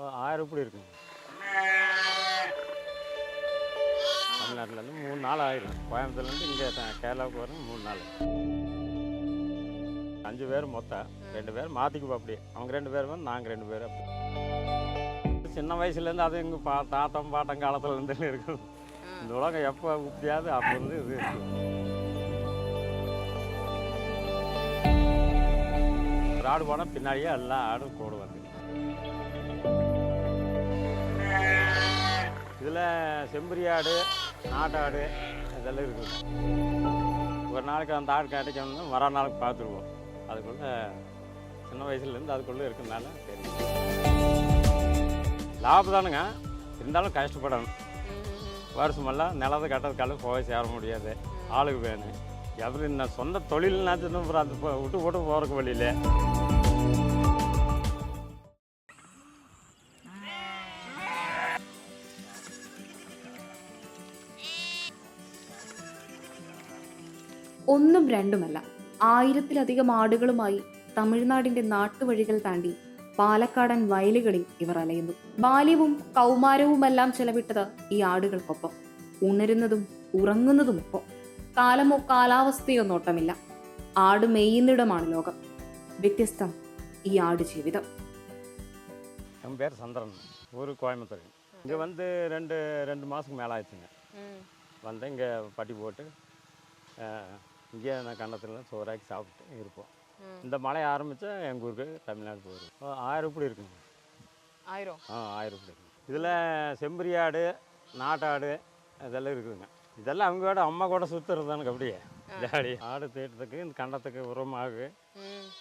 1000 இப்படி இருக்குங்க. தமிழ்நாட்டிலேருந்து 3 நாள் ஆயிரும். கோயம்புத்தூர்லேருந்து இங்கே கேரளாவுக்கு வரும் 3 நாள். 5 பேர் மொத்தம். 2 பேர் மாற்றிக்குவோம் அப்படி. அவங்க 2 பேர் வந்து நாங்கள் 2 பேர் அப்படி. சின்ன வயசுலேருந்து அது எங்கள் தாத்தம் பாட்டம் காலத்துலேருந்து இருக்குது. இந்த உலகம் எப்போ இப்படியாவது அப்போ வந்து இது இருக்குது. ஒரு ஆடு போனால் பின்னாடியே எல்லா ஆடும் கூட வந்து. இதில் செம்பரி ஆடு, நாட்டாடு இதெல்லாம் இருக்குது. ஒரு நாளைக்கு அந்த ஆடு கிடைக்கணும்னா வர நாளுக்கு பார்த்துருவோம். அதுக்குள்ளே சின்ன வயசுலேருந்து அதுக்குள்ளே இருக்கிறதுனால தெரியும். லாபம் தானுங்க, இருந்தாலும் கஷ்டப்படணும். வருஷமெல்லாம் நிலத்தை கட்டதுக்கால போய் சேர முடியாது. ஆளுக்கு வேணும். எப்படி நான் சொந்த தொழில்னாச்சும் அது விட்டு போட்டு போகிறக்கு வழியில். ഒന്നും രണ്ടുമല്ല, 1000-ലധികം ആടുകളുമായി തമിഴ്നാടിന്റെ നാട്ടുവഴികൾ താണ്ടി പാലക്കാടൻ വയലുകളിൽ ഇവർ അലയുന്നു. ബാല്യവും കൗമാരവുമെല്ലാം ചെലവിട്ടത് ഈ ആടുകൾക്കൊപ്പം. ഉണരുന്നതും ഉറങ്ങുന്നതുമൊപ്പം. കാലമോ കാലാവസ്ഥയോ നോട്ടമില്ല. ആട് മെയ്യുന്നിടമാണ് ലോകം. വ്യത്യസ്തം ഈ ആട് ജീവിതം. என் பேர் சந்திரன், ஊர் கோயம்புத்தூர். இங்கே வந்து ரெண்டு மாதத்துக்கு மேலே ஆயிடுச்சுங்க. வந்து இங்கே பட்டி போட்டு இங்கே நான் கண்டத்தில் சோறாக்கி சாப்பிட்டு இருப்போம். இந்த மழை ஆரம்பித்தா எங்கள் ஊருக்கு தமிழ்நாடு போயிடும். 1000 இப்படி இருக்குங்க. 1000? 1000 இப்படி இருக்குங்க. இதில் செம்பரி ஆடு, நாட்டாடு இதெல்லாம் இருக்குதுங்க. இதெல்லாம் அவங்க கூட அம்மா கூட சுற்றுறது தானுங்க. அப்படியே ஜாடி ஆடு தேட்டத்துக்கு இந்த கண்டத்துக்கு உரமாகு.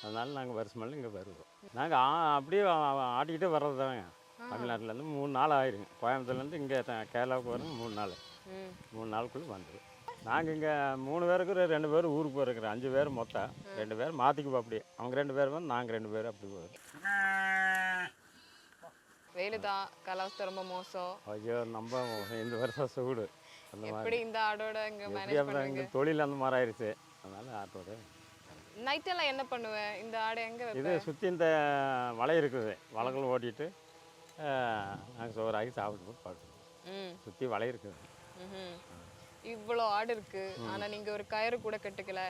அதனால நாங்கள் வருஷமெல்லாம் இங்கே வருவோம். நாங்கள் அப்படியே ஆட்டிக்கிட்டே வர்றது தாங்க. தமிழ்நாட்டிலேருந்து 3 நாள் ஆயிருங்க. கோயம்புத்தூர்லேருந்து இங்கே கேரளாவுக்கு வரும் 3 நாள். 3 நாளுக்குள்ளே வந்துடும். நாங்கள் இங்கே 3 பேருக்கு 2 பேர் ஊருக்கு போயிருக்கிறோம். 5 பேர் மொத்தம். 2 பேர் மாற்றிக்குவோம் அப்படி. அவங்க 2 பேர் வந்து நாங்கள் 2 பேர் அப்படி போகிறோம். வெயில் தான், காலாவஸ்தை ரொம்ப மோசம். ஐயோ, நம்ம இந்த வருஷம் சூடு. அந்த எப்படி இந்த ஆடோட இங்கே மேனேஜ் பண்ணுவீங்க? எங்கள் தொழில் அந்த மாதிரி ஆயிடுச்சு. அதனால் ஆட்டோட நைட்டெல்லாம் என்ன பண்ணுவேன்? இந்த ஆடை எங்கே இது வைப்பேன்? சுற்றி இந்த வலை இருக்குது. வலைகள் ஓட்டிட்டு நாங்கள் சோறாக்கி சாப்பிட்டு போட்டு படுத்துருவோம். சுற்றி வலை இருக்குது. இவ்வளோ ஆடு இருக்கு, ஆனா நீங்க ஒரு கயிறு கூட கட்டுக்கல.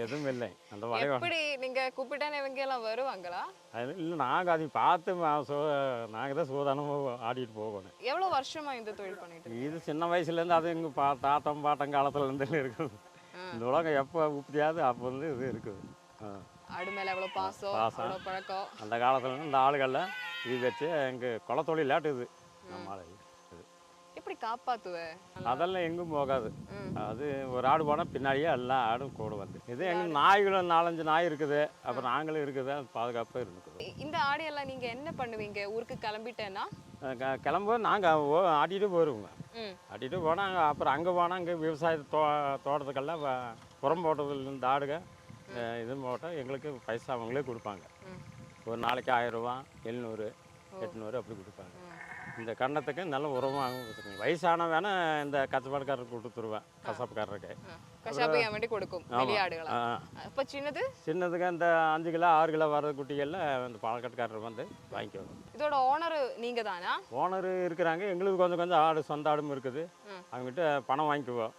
எதுவும் இல்லை. அந்த வலை எப்படி நீங்க கூப்பிட்டானே இவங்க எல்லாம் வருவாங்களா? அது இல்லை, நாங்கள் அதை பார்த்து நாங்கள் தான் சூதானமாக ஆடிட்டு போகணும். எவ்வளோ வருஷமா இந்த தொழில் பண்ணிட்டு? இது சின்ன வயசுலேருந்து அது எங்கள் தாத்தம் பாட்டம் காலத்துலேருந்து இருக்குது. இந்த உலகம் எப்போ இப்படியாவது அப்போ வந்து இது இருக்குது. ஆடு மேலே எவ்வளோ பாசம், அவ்வளோ பழக்கம். அந்த காலத்துலேருந்து இந்த ஆளுகளில் இது வச்சு எங்கள் குளத்தொழிலாட்டு இது. நம்ம ஆளு எப்படி காப்பாத்துவ? அதெல்லாம் எங்கும் போகாது. அது ஒரு ஆடு போனால் பின்னாடியே எல்லா ஆடும் கூட வந்து. இது எங்கள் நாய்களும் 4-5 நாய் இருக்குது. அப்புறம் நாங்களும் இருக்குது. பாதுகாப்பாக இருக்குது. இந்த ஆடையெல்லாம் நீங்கள் என்ன பண்ணுவீங்க? ஊருக்கு கிளம்பிட்டேன்னா கிளம்பும்போது நாங்கள் ஆட்டிகிட்டு போயிடுவோங்க. ஆட்டிகிட்டு போனால் அப்புறம் அங்கே போனால் அங்கே விவசாய தோட்டத்துக்கெல்லாம் புறம் போட்டதுல இந்த ஆடுங்க இது போட்டால் எங்களுக்கு பைசா அவங்களே கொடுப்பாங்க. ஒரு நாளைக்கு 1000 ரூபா, 700, 800 அப்படி கொடுப்பாங்க. இந்த கண்டத்துக்கு நல்ல உரமாகவும் கொடுத்துருங்க. வயசான வேணா இந்த கச்சப்பாடுக்காரருக்கு கொடுத்துருவேன். கசாப்புக்காரருக்கு கசாப்பையா வேண்டி கொடுக்கும் வெளியாடுகளை. அப்போ சின்னதுக்கு இந்த 5 கிலோ 6 கிலோ வர குட்டிகளில் இந்த பாலக்காட்டுக்காரர் வந்து வாங்கிக்குவாங்க. இதோட ஓனர் நீங்கள் தானா? ஓனர் இருக்கிறாங்க. எங்களுக்கு கொஞ்சம் ஆடு சொந்த ஆடும் இருக்குது. அவங்ககிட்ட பணம் வாங்கிக்குவோம்.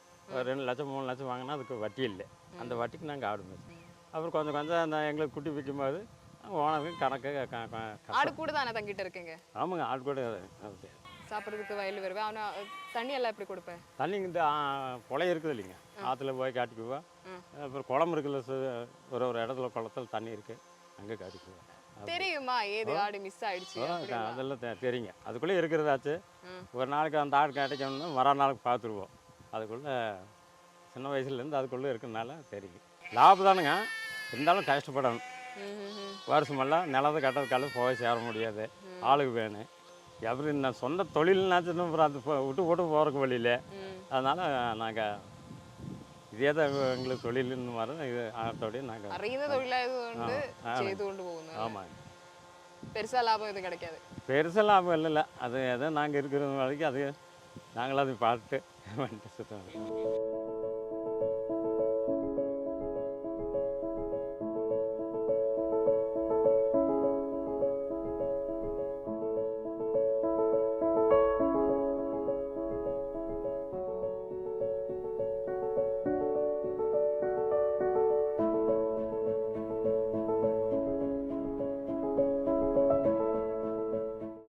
2 லட்சம் 3 லட்சம் வாங்கினா அதுக்கு வட்டி இல்லை. அந்த வட்டிக்கு நாங்கள் ஆடு மேய்ச்சோம். அப்புறம் கொஞ்சம் அந்த எங்களுக்கு குட்டி விற்கும்போது ஓனருக்கு கணக்கு ஆடு கூட தானே தங்கிட்டு இருக்கீங்க? ஆமாங்க, ஆடு கூட சாப்பிட்றதுக்கு வயல் வருவேன். ஆனால் தண்ணி எல்லாம் எப்படி கொடுப்பேன்? தண்ணி இந்த குளம் இருக்குது இல்லைங்க, ஆற்றுல போய் காட்டிக்குவோம். அப்புறம் குளம் இருக்குல்ல, ஒரு இடத்துல குளத்தில் தண்ணி இருக்குது, அங்கே காட்டிக்குவோம். தெரியுமா ஏது ஆடு மிஸ் ஆயிடுச்சு? அதெல்லாம் தெரியுங்க. அதுக்குள்ளே இருக்கிறதாச்சு. ஒரு நாளைக்கு அந்த ஆடு கிடைக்கணும்னா வர நாளுக்கு பார்த்துருவோம். அதுக்குள்ளே சின்ன வயசுலேருந்து அதுக்குள்ளே இருக்கிறதுனால தெரியும். லாபம் தானுங்க, இருந்தாலும் கஷ்டப்படணும். வருஷமெல்லாம் நிலத்தை கட்டதுக்கால போய் சேர முடியாது. ஆளுக்கு வேணும். எப்படி நான் சொந்த தொழில்னாச்சும் அது விட்டு போட்டு போகிறக்கு வழியில். அதனால் நாங்கள் இதே தான் எங்களுக்கு தொழில்னு மாதிரி இது ஆட்டோடைய நாங்கள் அறிந்த தொழிலாக செய்து கொண்டு போகணும். ஆமாங்க. பெருசாக லாபம் எதுவும் கிடைக்காது. பெருசாக லாபம் இல்லை. அது எதோ நாங்கள் இருக்கிற வரைக்கும் அது நாங்களும் அதை பார்த்துட்டு வந்துட்டு சுத்தம்.